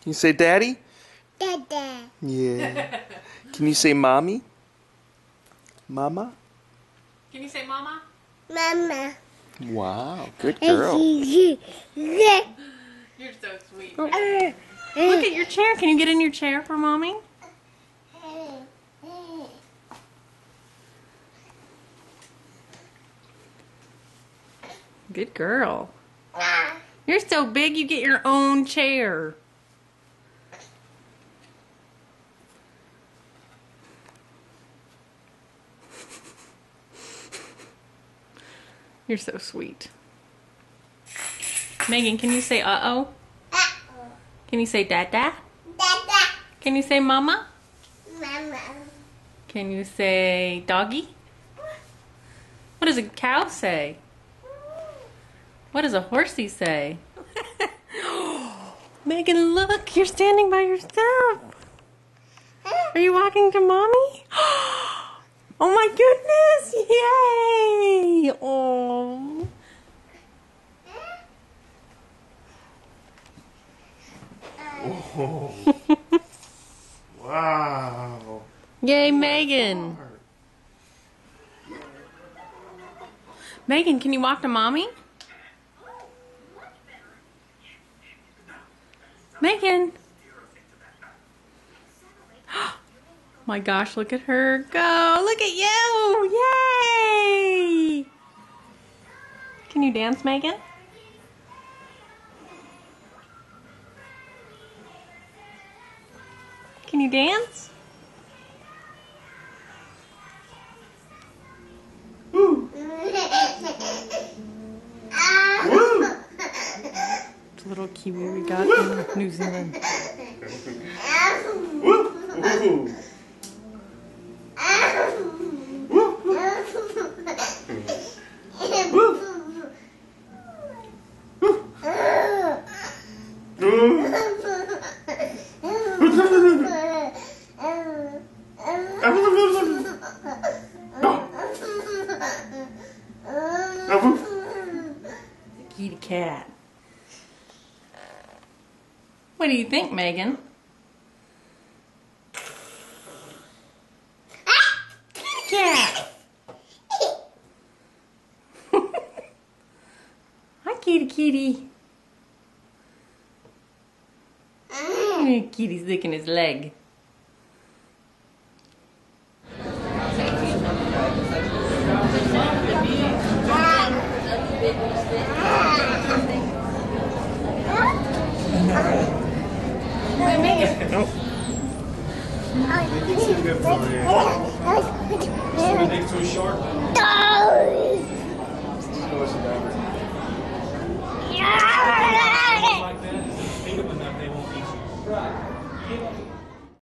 Can you say daddy? Dada. Yeah. Can you say mommy? Mama? Can you say mama? Mama. Wow, good girl. You're so sweet. Look at your chair. Can you get in your chair for mommy? Good girl. You're so big you get your own chair. You're so sweet. Megan, can you say uh-oh? Can you say dada? Dada. Can you say mama? Mama. Can you say doggy? What does a cow say? What does a horsey say? Megan, look, you're standing by yourself. Are you walking to mommy? Oh my goodness! Yay! Oh. Oh. Wow. Yay, Megan. Megan, can you walk to mommy? Megan. My gosh, look at her go. Look at you. Yay. Can you dance, Megan? Can you dance? Woo. Woo. It's a little kiwi we got in New Zealand. Woo. Woo. Kitty cat. What do you think, Megan? Kitty cat. Hi, kitty kitty. Kitty's licking his leg. Hey, Megan. Nope. No.